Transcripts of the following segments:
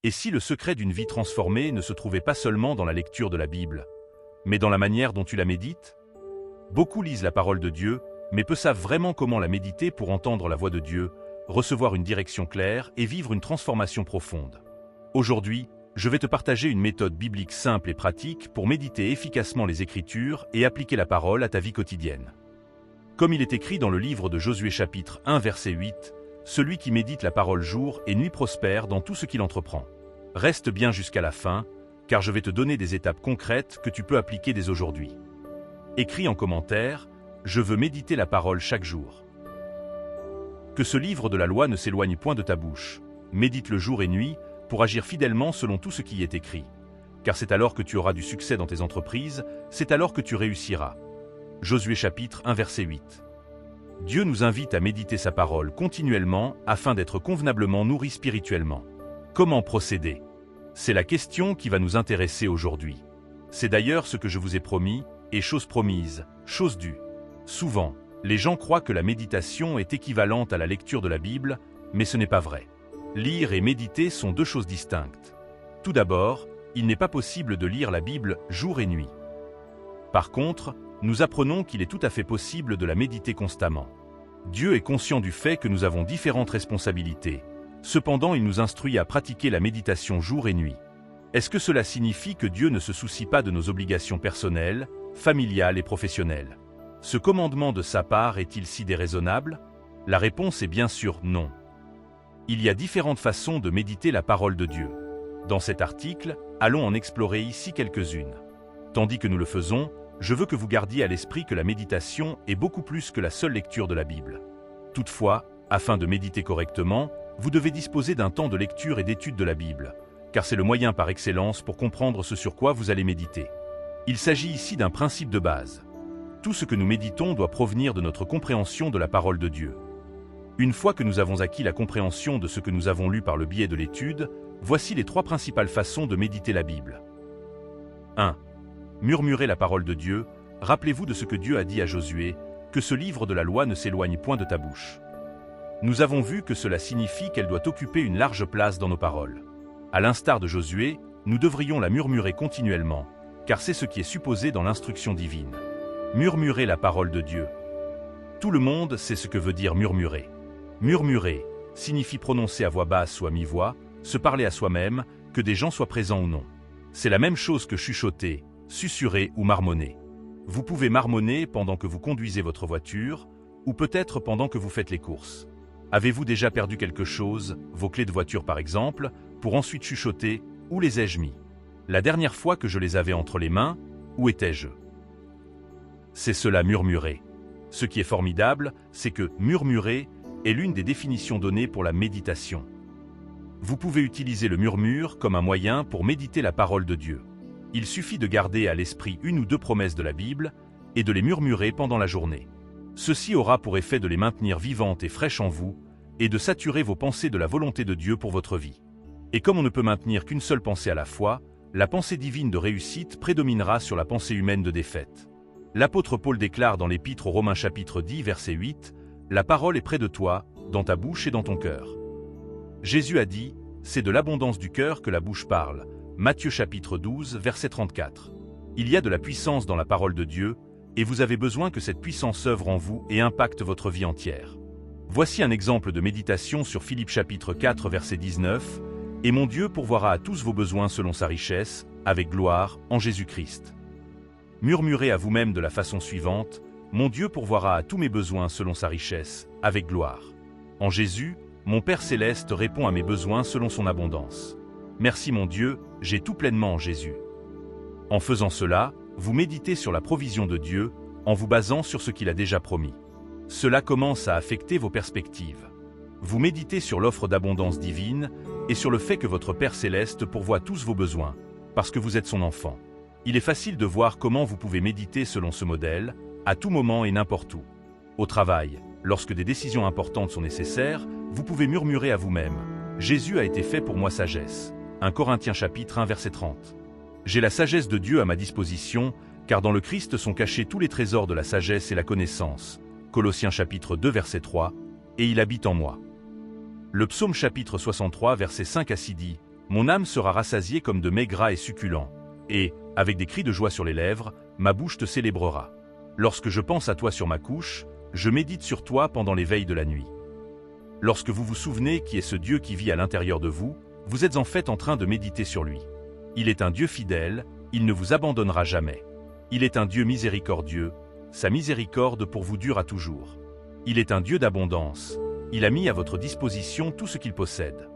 Et si le secret d'une vie transformée ne se trouvait pas seulement dans la lecture de la Bible, mais dans la manière dont tu la médites? Beaucoup lisent la parole de Dieu, mais peu savent vraiment comment la méditer pour entendre la voix de Dieu, recevoir une direction claire et vivre une transformation profonde. Aujourd'hui, je vais te partager une méthode biblique simple et pratique pour méditer efficacement les Écritures et appliquer la parole à ta vie quotidienne. Comme il est écrit dans le livre de Josué chapitre 1 verset 8, « Celui qui médite la parole jour et nuit prospère dans tout ce qu'il entreprend. » Reste bien jusqu'à la fin, car je vais te donner des étapes concrètes que tu peux appliquer dès aujourd'hui. Écris en commentaire « Je veux méditer la parole chaque jour ». Que ce livre de la loi ne s'éloigne point de ta bouche. Médite-le jour et nuit pour agir fidèlement selon tout ce qui y est écrit. Car c'est alors que tu auras du succès dans tes entreprises, c'est alors que tu réussiras. Josué chapitre 1 verset 8. Dieu nous invite à méditer sa parole continuellement afin d'être convenablement nourris spirituellement. Comment procéder? C'est la question qui va nous intéresser aujourd'hui. C'est d'ailleurs ce que je vous ai promis, et chose promise, chose due. Souvent, les gens croient que la méditation est équivalente à la lecture de la Bible, mais ce n'est pas vrai. Lire et méditer sont deux choses distinctes. Tout d'abord, il n'est pas possible de lire la Bible jour et nuit. Par contre, nous apprenons qu'il est tout à fait possible de la méditer constamment. Dieu est conscient du fait que nous avons différentes responsabilités. Cependant, il nous instruit à pratiquer la méditation jour et nuit. Est-ce que cela signifie que Dieu ne se soucie pas de nos obligations personnelles, familiales et professionnelles? Ce commandement de sa part est-il si déraisonnable? La réponse est bien sûr non. Il y a différentes façons de méditer la parole de Dieu. Dans cet article, allons en explorer ici quelques-unes. Tandis que nous le faisons, je veux que vous gardiez à l'esprit que la méditation est beaucoup plus que la seule lecture de la Bible. Toutefois, afin de méditer correctement, vous devez disposer d'un temps de lecture et d'étude de la Bible, car c'est le moyen par excellence pour comprendre ce sur quoi vous allez méditer. Il s'agit ici d'un principe de base. Tout ce que nous méditons doit provenir de notre compréhension de la parole de Dieu. Une fois que nous avons acquis la compréhension de ce que nous avons lu par le biais de l'étude, voici les trois principales façons de méditer la Bible. 1. Murmurer la parole de Dieu. Rappelez-vous de ce que Dieu a dit à Josué, que ce livre de la loi ne s'éloigne point de ta bouche. Nous avons vu que cela signifie qu'elle doit occuper une large place dans nos paroles. À l'instar de Josué, nous devrions la murmurer continuellement, car c'est ce qui est supposé dans l'instruction divine. Murmurer la parole de Dieu. Tout le monde sait ce que veut dire murmurer. Murmurer signifie prononcer à voix basse ou à mi-voix, se parler à soi-même, que des gens soient présents ou non. C'est la même chose que chuchoter, susurrer ou marmonner. Vous pouvez marmonner pendant que vous conduisez votre voiture, ou peut-être pendant que vous faites les courses. Avez-vous déjà perdu quelque chose, vos clés de voiture par exemple, pour ensuite chuchoter « Où les ai-je mis ? La dernière fois que je les avais entre les mains, où étais-je » C'est cela murmurer. Ce qui est formidable, c'est que murmurer est l'une des définitions données pour la méditation. Vous pouvez utiliser le murmure comme un moyen pour méditer la parole de Dieu. Il suffit de garder à l'esprit une ou deux promesses de la Bible et de les murmurer pendant la journée. Ceci aura pour effet de les maintenir vivantes et fraîches en vous et de saturer vos pensées de la volonté de Dieu pour votre vie. Et comme on ne peut maintenir qu'une seule pensée à la fois, la pensée divine de réussite prédominera sur la pensée humaine de défaite. L'apôtre Paul déclare dans l'Épître aux Romains chapitre 10 verset 8, « La parole est près de toi, dans ta bouche et dans ton cœur. » Jésus a dit, « C'est de l'abondance du cœur que la bouche parle. » Matthieu chapitre 12 verset 34. Il y a de la puissance dans la parole de Dieu, et vous avez besoin que cette puissance œuvre en vous et impacte votre vie entière. Voici un exemple de méditation sur Philippiens chapitre 4 verset 19, « Et mon Dieu pourvoira à tous vos besoins selon sa richesse, avec gloire, en Jésus-Christ. » Murmurez à vous-même de la façon suivante, « Mon Dieu pourvoira à tous mes besoins selon sa richesse, avec gloire. En Jésus, mon Père céleste répond à mes besoins selon son abondance. Merci mon Dieu, j'ai tout pleinement en Jésus. » En faisant cela, vous méditez sur la provision de Dieu, en vous basant sur ce qu'il a déjà promis. Cela commence à affecter vos perspectives. Vous méditez sur l'offre d'abondance divine et sur le fait que votre Père céleste pourvoit tous vos besoins, parce que vous êtes son enfant. Il est facile de voir comment vous pouvez méditer selon ce modèle, à tout moment et n'importe où. Au travail, lorsque des décisions importantes sont nécessaires, vous pouvez murmurer à vous-même « Jésus a été fait pour moi sagesse ». 1 Corinthiens chapitre 1 verset 30. J'ai la sagesse de Dieu à ma disposition, car dans le Christ sont cachés tous les trésors de la sagesse et la connaissance. Colossiens chapitre 2 verset 3, et il habite en moi. Le psaume chapitre 63 verset 5 à 6 dit, Mon âme sera rassasiée comme de mets gras et succulents. Et, avec des cris de joie sur les lèvres, ma bouche te célébrera. Lorsque je pense à toi sur ma couche, je médite sur toi pendant les veilles de la nuit. Lorsque vous vous souvenez qui est ce Dieu qui vit à l'intérieur de vous, vous êtes en fait en train de méditer sur lui. Il est un Dieu fidèle, il ne vous abandonnera jamais. Il est un Dieu miséricordieux, sa miséricorde pour vous dure à toujours. Il est un Dieu d'abondance, il a mis à votre disposition tout ce qu'il possède.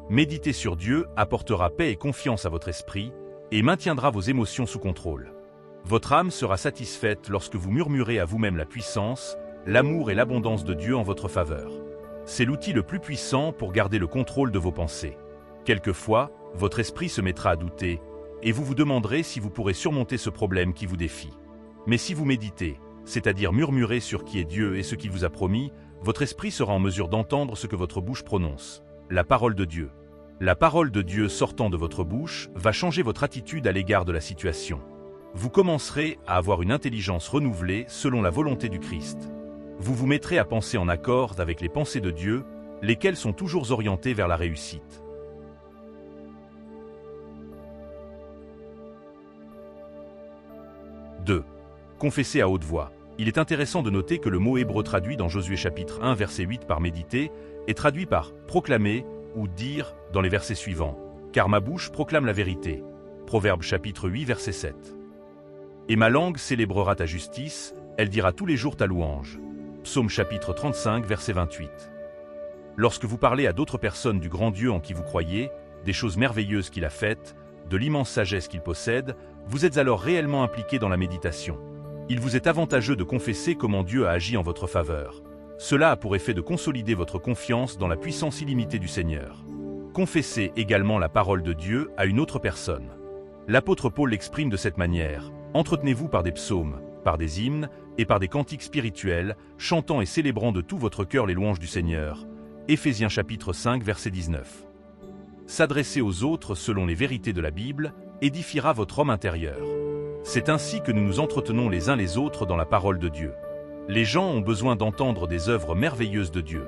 Méditer sur Dieu apportera paix et confiance à votre esprit et maintiendra vos émotions sous contrôle. Votre âme sera satisfaite lorsque vous murmurez à vous-même la puissance, l'amour et l'abondance de Dieu en votre faveur. C'est l'outil le plus puissant pour garder le contrôle de vos pensées. Quelquefois, votre esprit se mettra à douter, et vous vous demanderez si vous pourrez surmonter ce problème qui vous défie. Mais si vous méditez, c'est-à-dire murmurez sur qui est Dieu et ce qu'il vous a promis, votre esprit sera en mesure d'entendre ce que votre bouche prononce, la parole de Dieu. La parole de Dieu sortant de votre bouche va changer votre attitude à l'égard de la situation. Vous commencerez à avoir une intelligence renouvelée selon la volonté du Christ. Vous vous mettrez à penser en accord avec les pensées de Dieu, lesquelles sont toujours orientées vers la réussite. « 2. Confessez à haute voix. Il est intéressant de noter que le mot hébreu traduit dans Josué chapitre 1 verset 8 par méditer est traduit par proclamer ou dire dans les versets suivants. Car ma bouche proclame la vérité. Proverbe chapitre 8 verset 7. Et ma langue célébrera ta justice, elle dira tous les jours ta louange. Psaume chapitre 35 verset 28. Lorsque vous parlez à d'autres personnes du grand Dieu en qui vous croyez, des choses merveilleuses qu'il a faites, de l'immense sagesse qu'il possède, vous êtes alors réellement impliqué dans la méditation. Il vous est avantageux de confesser comment Dieu a agi en votre faveur. Cela a pour effet de consolider votre confiance dans la puissance illimitée du Seigneur. Confessez également la parole de Dieu à une autre personne. L'apôtre Paul l'exprime de cette manière. Entretenez-vous par des psaumes, par des hymnes et par des cantiques spirituels, chantant et célébrant de tout votre cœur les louanges du Seigneur. Éphésiens chapitre 5 verset 19. S'adresser aux autres selon les vérités de la Bible édifiera votre homme intérieur. C'est ainsi que nous nous entretenons les uns les autres dans la parole de Dieu. Les gens ont besoin d'entendre des œuvres merveilleuses de Dieu.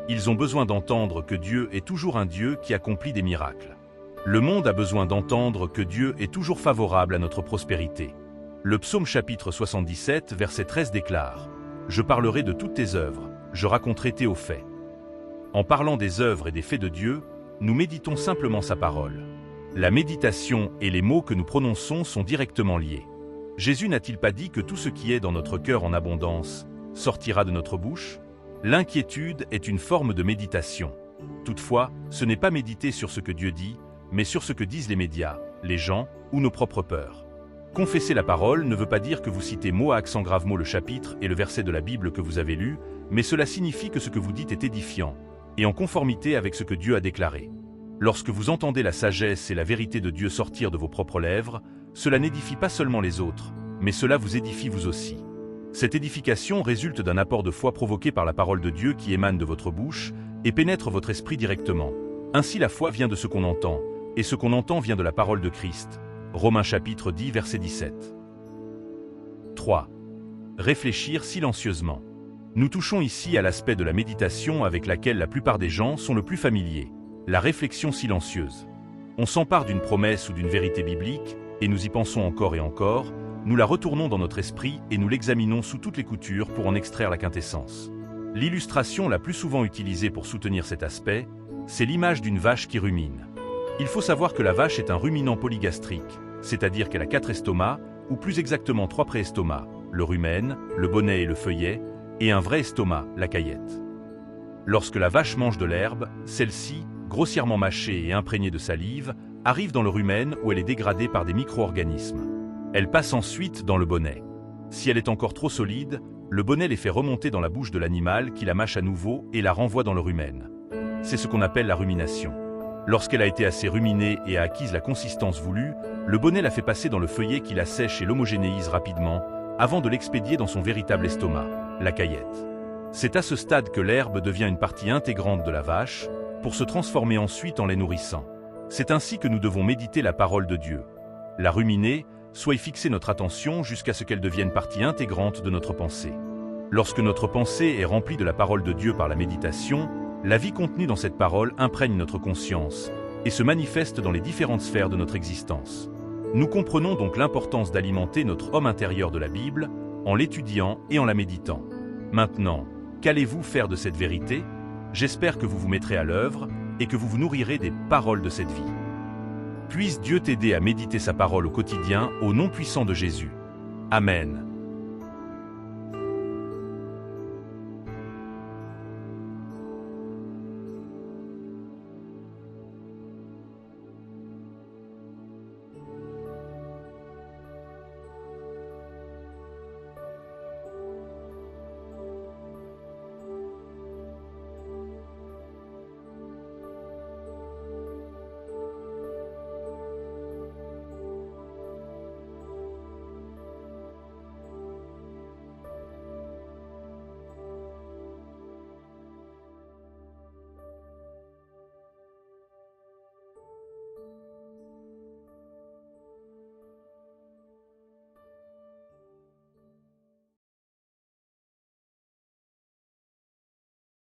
Ils ont besoin d'entendre que Dieu est toujours un Dieu qui accomplit des miracles. Le monde a besoin d'entendre que Dieu est toujours favorable à notre prospérité. Le psaume chapitre 77 verset 13 déclare « Je parlerai de toutes tes œuvres, je raconterai tes hauts faits ». En parlant des œuvres et des faits de Dieu, nous méditons simplement sa parole. La méditation et les mots que nous prononçons sont directement liés. Jésus n'a-t-il pas dit que tout ce qui est dans notre cœur en abondance sortira de notre bouche? L'inquiétude est une forme de méditation. Toutefois, ce n'est pas méditer sur ce que Dieu dit, mais sur ce que disent les médias, les gens ou nos propres peurs. Confesser la parole ne veut pas dire que vous citez mot à accent grave mot le chapitre et le verset de la Bible que vous avez lu, mais cela signifie que ce que vous dites est édifiant et en conformité avec ce que Dieu a déclaré. Lorsque vous entendez la sagesse et la vérité de Dieu sortir de vos propres lèvres, cela n'édifie pas seulement les autres, mais cela vous édifie vous aussi. Cette édification résulte d'un apport de foi provoqué par la parole de Dieu qui émane de votre bouche et pénètre votre esprit directement. Ainsi la foi vient de ce qu'on entend, et ce qu'on entend vient de la parole de Christ. Romains chapitre 10 verset 17. 3. Réfléchir silencieusement. Nous touchons ici à l'aspect de la méditation avec laquelle la plupart des gens sont le plus familiers. La réflexion silencieuse. On s'empare d'une promesse ou d'une vérité biblique, et nous y pensons encore et encore, nous la retournons dans notre esprit et nous l'examinons sous toutes les coutures pour en extraire la quintessence. L'illustration la plus souvent utilisée pour soutenir cet aspect, c'est l'image d'une vache qui rumine. Il faut savoir que la vache est un ruminant polygastrique, c'est-à-dire qu'elle a 4 estomacs, ou plus exactement 3 préestomacs, le rumen, le bonnet et le feuillet, et un vrai estomac, la caillette. Lorsque la vache mange de l'herbe, celle-ci, grossièrement mâchée et imprégnée de salive, arrive dans le rumen où elle est dégradée par des micro-organismes. Elle passe ensuite dans le bonnet. Si elle est encore trop solide, le bonnet les fait remonter dans la bouche de l'animal qui la mâche à nouveau et la renvoie dans le rumen. C'est ce qu'on appelle la rumination. Lorsqu'elle a été assez ruminée et a acquis la consistance voulue, le bonnet la fait passer dans le feuillet qui la sèche et l'homogénéise rapidement, avant de l'expédier dans son véritable estomac, la caillette. C'est à ce stade que l'herbe devient une partie intégrante de la vache, pour se transformer ensuite en lait nourrissant. C'est ainsi que nous devons méditer la parole de Dieu. La ruminer, soit y fixer notre attention jusqu'à ce qu'elle devienne partie intégrante de notre pensée. Lorsque notre pensée est remplie de la parole de Dieu par la méditation, la vie contenue dans cette parole imprègne notre conscience, et se manifeste dans les différentes sphères de notre existence. Nous comprenons donc l'importance d'alimenter notre homme intérieur de la Bible en l'étudiant et en la méditant. Maintenant, qu'allez-vous faire de cette vérité? J'espère que vous vous mettrez à l'œuvre et que vous vous nourrirez des paroles de cette vie. Puisse Dieu t'aider à méditer sa parole au quotidien au nom puissant de Jésus. Amen.